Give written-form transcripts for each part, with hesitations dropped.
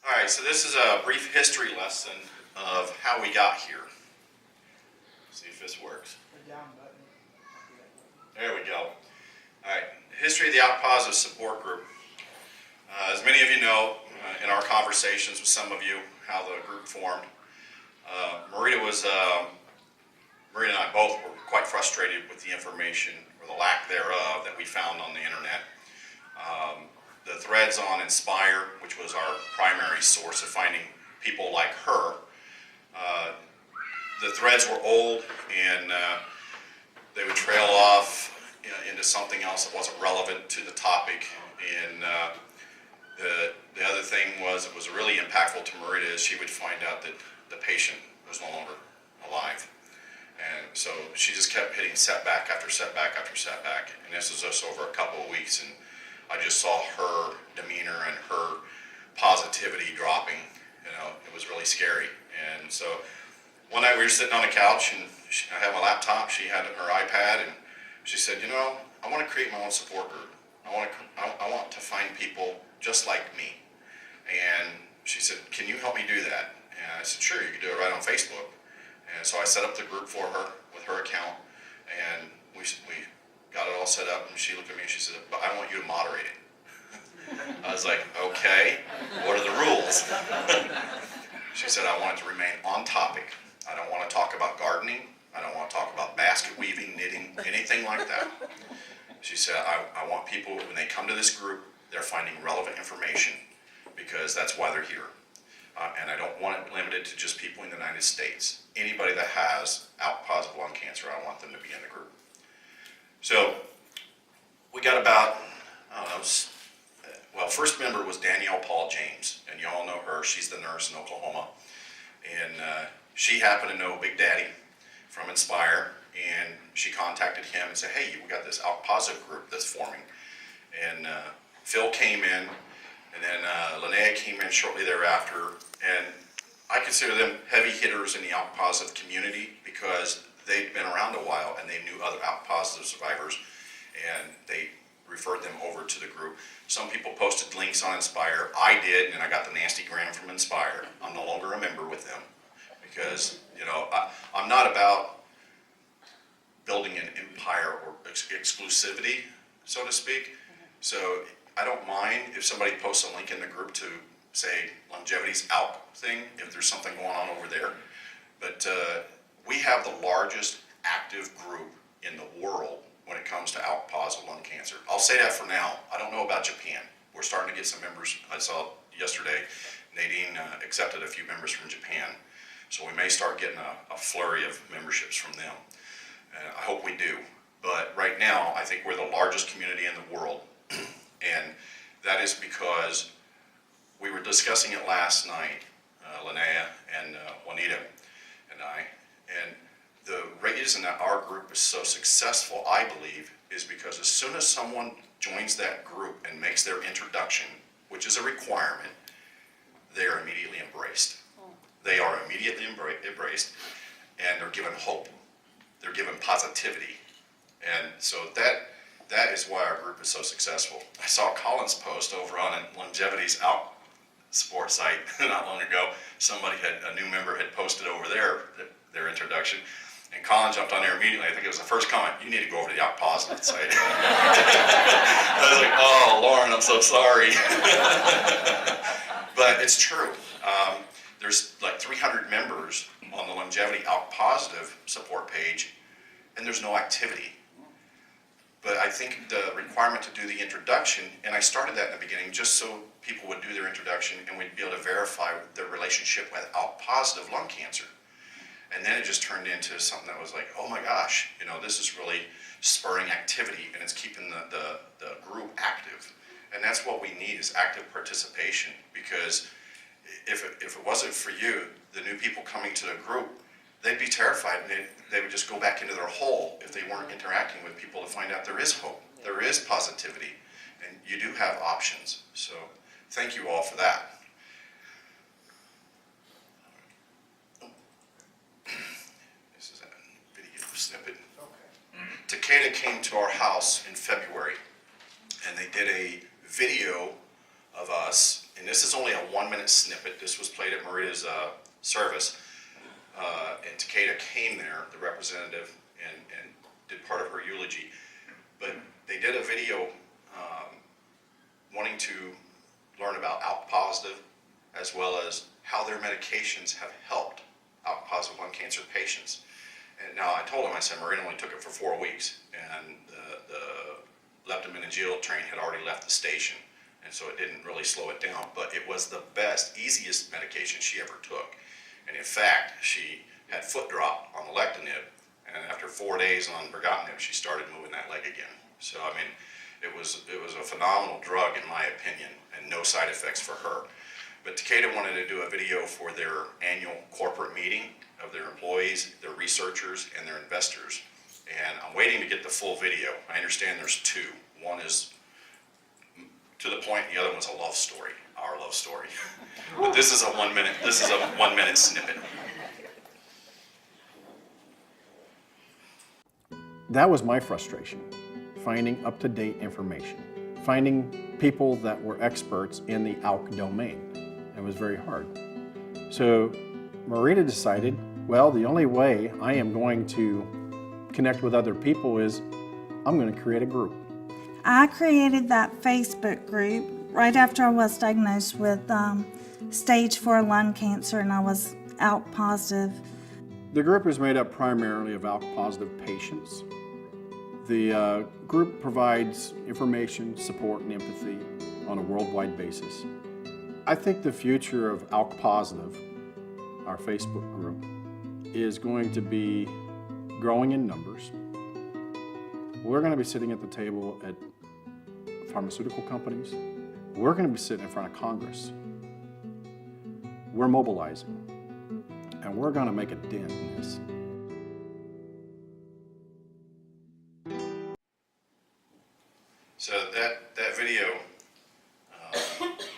All right, so this is a brief history lesson of how we got here. See if this works. There we go. All right, history of the ALK Positive Support Group. As many of you know, in our conversations with some of you, how the group formed, Marita and I both were quite frustrated with the information, or the lack thereof, that we found on the internet. The threads on Inspire, which was our primary source of finding people like her, the threads were old, and they would trail off into something else that wasn't relevant to the topic. And the other thing was, it was really impactful to Marita, is she would find out that the patient was no longer alive. And so she just kept hitting setback after setback after setback. And this was just over a couple of weeks, and I just saw her demeanor and her positivity dropping. You know, it was really scary. And so one night we were sitting on the couch, and I had my laptop, she had her iPad, and she said, you know, I want to create my own support group. I want to find people just like me. And she said, can you help me do that? And I said, sure, you can do it right on Facebook. And so I set up the group for her with her account, and we got it all set up, and she looked at me and she said, but I want you to moderate it. I was like, okay, what are the rules? She said, I want it to remain on topic. I don't want to talk about gardening. I don't want to talk about basket weaving, knitting, anything like that. She said, I want people, when they come to this group, they're finding relevant information, because that's why they're here. And I don't want it limited to just people in the United States. Anybody that has ALK positive lung cancer, I want them to be in the group. So we got about, I don't know, well, first member was Danielle Paul James, and you all know her. She's the nurse in Oklahoma. And she happened to know Big Daddy from Inspire, and she contacted him and said, hey, we got this ALK positive group that's forming. And Phil came in, and then Linnea came in shortly thereafter, and I consider them heavy hitters in the ALK positive community, because they'd been around a while and they knew other ALK positive survivors, and they referred them over to the group. Some people posted links on Inspire. I did, and I got the nasty gram from Inspire. I'm no longer a member with them, because you know, I'm not about building an empire or exclusivity, so to speak. So I don't mind if somebody posts a link in the group to, say, Longevity's ALK thing, if there's something going on over there. But we have the largest active group in the world when it comes to ALK positive lung cancer. I'll say that for now. I don't know about Japan. We're starting to get some members. I saw yesterday, Nadine accepted a few members from Japan. So we may start getting a flurry of memberships from them. I hope we do. But right now, I think we're the largest community in the world. And that is because we were discussing it last night, Linnea and Juanita and I, and the reason that our group is so successful, I believe, is because as soon as someone joins that group and makes their introduction, which is a requirement, they are immediately embraced. They are immediately embraced, and they're given hope. They're given positivity. And so that is why our group is so successful. I saw Colin's post over on Longevity's ALK support site not long ago. A new member had posted over there their introduction, and Colin jumped on there immediately. I think it was the first comment, you need to go over to the ALK positive site. I was like, oh, Lauren, I'm so sorry. But it's true. There's like 300 members on the Longevity ALK positive support page, and there's no activity. But I think the requirement to do the introduction, and I started that in the beginning just so people would do their introduction and we'd be able to verify their relationship with ALK positive lung cancer. And then it just turned into something that was like, oh my gosh, you know, this is really spurring activity, and it's keeping the group active. And that's what we need, is active participation, because if it wasn't for you, the new people coming to the group, they'd be terrified, and they would just go back into their hole if they weren't interacting with people to find out there is hope, there is positivity, and you do have options. So thank you all for that. This is a video snippet. Takeda came to our house in February, and they did a video of us and this is only a 1-minute snippet. This was played at Marita's service, and Takeda came there, the representative, and did part of her eulogy. But they did a video wanting to learn about ALK positive, as well as how their medications have helped ALK positive lung cancer patients. And now I told him, I said, Marita only took it for 4 weeks, and the leptomeningeal train had already left the station, and so it didn't really slow it down. But it was the best, easiest medication she ever took. And in fact, she had foot drop on the lectinib, and after 4 days on bergotinib, she started moving that leg again. So I mean, it was a phenomenal drug in my opinion, and no side effects for her. But Takeda wanted to do a video for their annual corporate meeting of their employees, their researchers, and their investors. And I'm waiting to get the full video. I understand there's two. One is to the point, the other one's a love story, our love story. But this is a 1-minute snippet. That was my frustration, finding up-to-date information, finding people that were experts in the ALK domain. It was very hard. So Marita decided, well, the only way I am going to connect with other people is I'm going to create a group. I created that Facebook group right after I was diagnosed with stage 4 lung cancer, and I was ALK positive. The group is made up primarily of ALK positive patients. The group provides information, support, and empathy on a worldwide basis. I think the future of ALK positive, our Facebook group, is going to be growing in numbers. We're going to be sitting at the table at pharmaceutical companies. We're going to be sitting in front of Congress. We're mobilizing, and we're going to make a dent in this. So that video,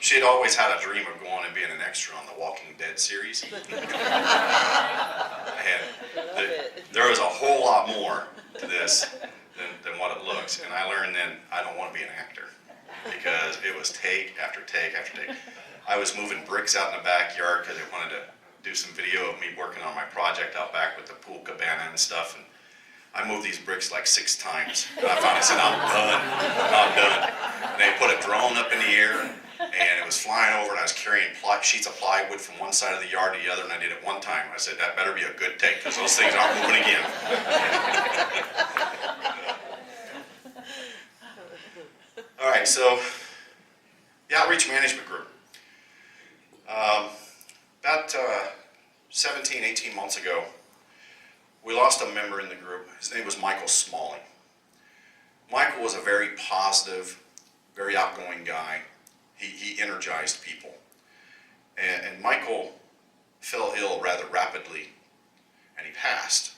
she had always had a dream of going and being an extra on the Walking Dead series. And there was a whole lot more to this than what it looks. And I learned then I don't want to be an actor, because it was take after take after take. I was moving bricks out in the backyard because I wanted to do some video of me working on my project out back with the pool cabana and stuff. And I moved these bricks like 6 times. And I finally said, I'm done. And they put a drone up in the air, and it was flying over, and I was carrying sheets of plywood from one side of the yard to the other, and I did it one time. I said, that better be a good take, because those things aren't moving again. All right, so the outreach management group. About 17, 18 months ago, we lost a member in the group. His name was Michael Smalling. Michael was a very positive, very outgoing guy. He energized people. And Michael fell ill rather rapidly, and he passed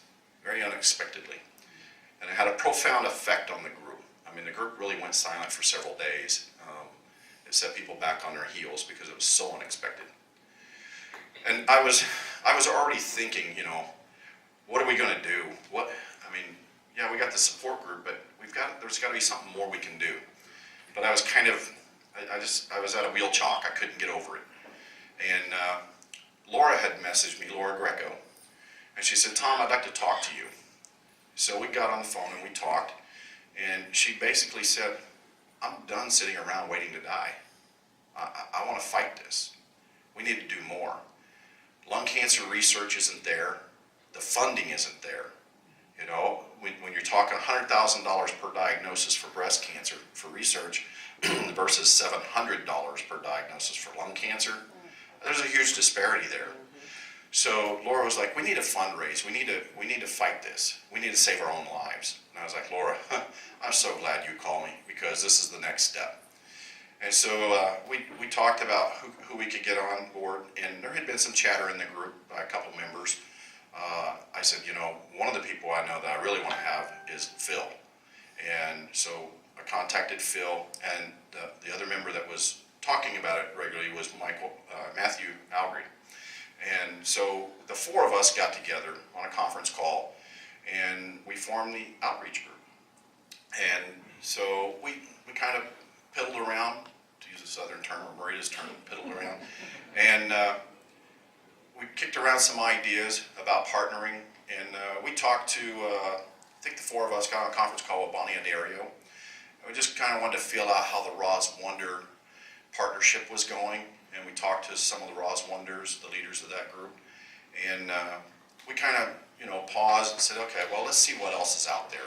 very unexpectedly. And it had a profound effect on the group. I mean, the group really went silent for several days. It set people back on their heels because it was so unexpected. And I was already thinking, you know, what are we going to do? Yeah, we got the support group, but there's got to be something more we can do. But I was kind of, I was at a wheel chalk. I couldn't get over it. And Laura had messaged me, Laura Greco, and she said, Tom, I'd like to talk to you. So we got on the phone and we talked, and she basically said, I'm done sitting around waiting to die. I want to fight this. We need to do more. Lung cancer research isn't there. The funding isn't there. You know, when you're talking $100,000 per diagnosis for breast cancer for research versus $700 per diagnosis for lung cancer, there's a huge disparity there. So Laura was like, we need to fundraise. We need to fight this. We need to save our own lives. And I was like, Laura, I'm so glad you called me, because this is the next step. And so we talked about who we could get on board, and there had been some chatter in the group by a couple members. I said, you know, one of the people I know that I really want to have is Phil. And so I contacted Phil, and the other member that was talking about it regularly was Matthew Algry. And so the 4 of us got together on a conference call, and we formed the outreach group. And so we kind of piddled around, to use a southern term, or Marita's term, piddled around. And we kicked around some ideas about partnering, and we talked to, I think the four of us got on a conference call with Bonnie and Dario. And we just kind of wanted to feel out how the Roz Wonder partnership was going, and we talked to some of the Roz Wonders, the leaders of that group, and we kind of, paused and said, okay, well, let's see what else is out there.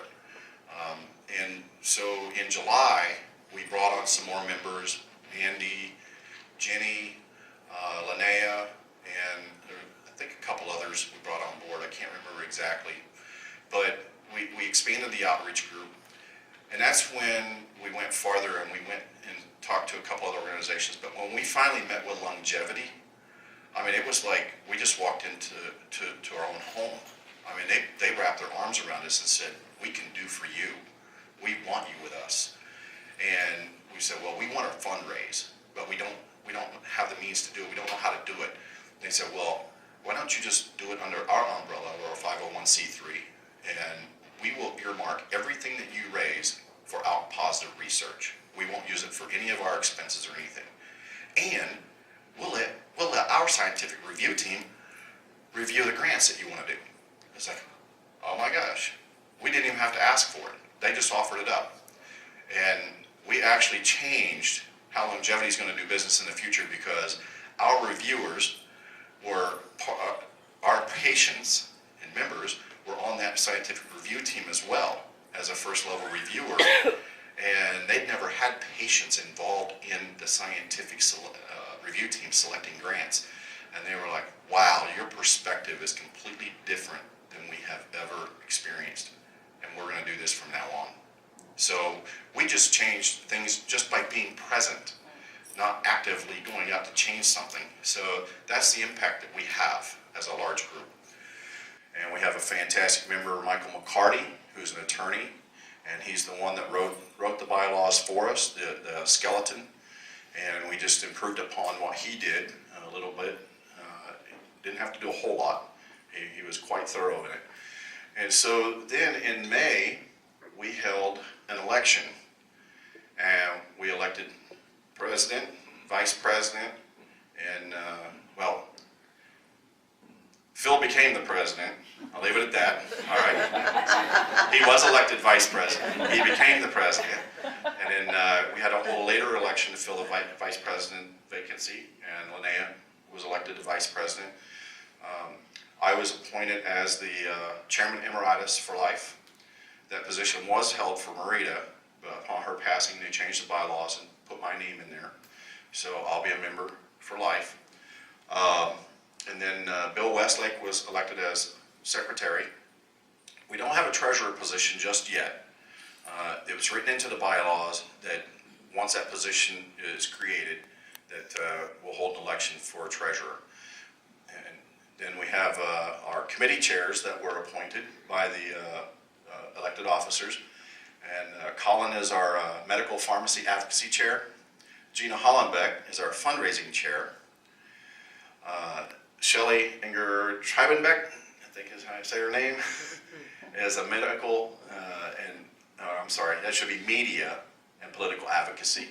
And so in July, we brought on some more members, Andy, Jenny, Linnea, and I think a couple others we brought on board. I can't remember exactly. But we expanded the outreach group. And that's when we went farther and we went and talked to a couple other organizations. But when we finally met with Longevity, I mean, it was like we just walked into our own home. I mean, they wrapped their arms around us and said, we can do for you. We want you with us. And we said, well, we want to fundraise, but we don't have the means to do it. We don't know how to do it. And they said, well, why don't you just do it under our umbrella or a 501c3, and we will earmark everything that you raise for ALK Positive research. We won't use it for any of our expenses or anything. And we'll let our scientific review team review the grants that you want to do. It's like, oh my gosh, we didn't even have to ask for it. They just offered it up. And we actually changed how Longevity is going to do business in the future, because our reviewers were, our patients and members were on that scientific review team as well as a first level reviewer. And they'd never had patients involved in the scientific review team selecting grants. And they were like, wow, your perspective is completely different than we have ever experienced. And we're going to do this from now on. So we just changed things just by being present, not actively going out to change something. So that's the impact that we have as a large group. And we have a fantastic member, Michael McCarty, who's an attorney, and he's the one that wrote the bylaws for us, the skeleton, and we just improved upon what he did a little bit. Didn't have to do a whole lot. He was quite thorough in it. And so then in May, we held an election, and we elected president, vice president, and Phil became the president. I'll leave it at that. All right. He was elected vice president. He became the president. And then we had a whole later election to fill the vice president vacancy, and Linnea was elected vice president. I was appointed as the chairman emeritus for life. That position was held for Marita, but upon her passing, they changed the bylaws and put my name in there. So I'll be a member for life. And then Bill Westlake was elected as secretary. We don't have a treasurer position just yet. It was written into the bylaws that once that position is created, that we'll hold an election for a treasurer. And then we have our committee chairs that were appointed by the elected officers. And Colin is our medical pharmacy advocacy chair. Gina Hollenbeck is our fundraising chair. Shelley Inger Schreibenbeck, I think is how I say her name, is a medical that should be media and political advocacy.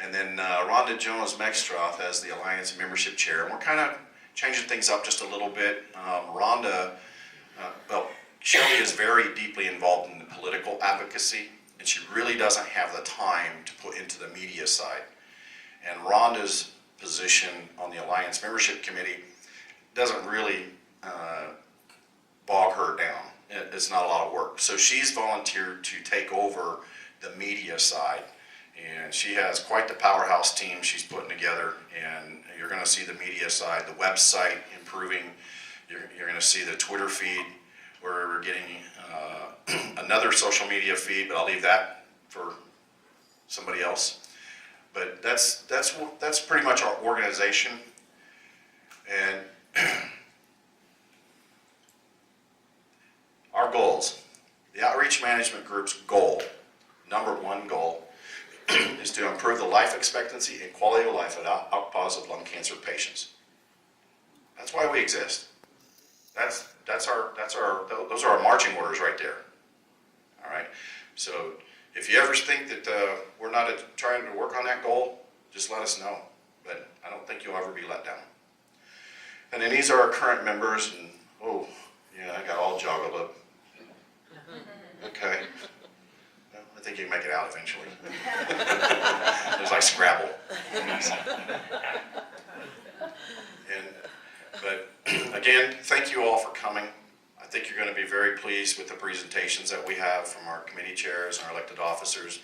And then Rhonda Jones-Megstroth as the Alliance membership chair. And we're kind of changing things up just a little bit. Shelley is very deeply involved in the political advocacy, and she really doesn't have the time to put into the media side. And Rhonda's position on the Alliance membership committee doesn't really bog her down. It's not a lot of work. So she's volunteered to take over the media side, and she has quite the powerhouse team she's putting together, and you're going to see the media side, the website improving. You're going to see the Twitter feed, where we're getting another social media feed, but I'll leave that for somebody else. But that's pretty much our organization. And our goals. The Outreach Management Group's goal, number one goal, is to improve the life expectancy and quality of life of ALK positive lung cancer patients. That's why we exist. Those are our marching orders right there. All right. So if you ever think that we're not trying to work on that goal, just let us know. But I don't think you'll ever be let down. And then these are our current members, and oh, yeah, I got all joggled up. Okay. Well, I think you can make it out eventually. It was like Scrabble. But again, thank you all for coming. I think you're going to be very pleased with the presentations that we have from our committee chairs and our elected officers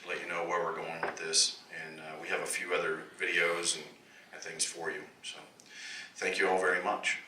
to let you know where we're going with this. And we have a few other videos and things for you. So thank you all very much.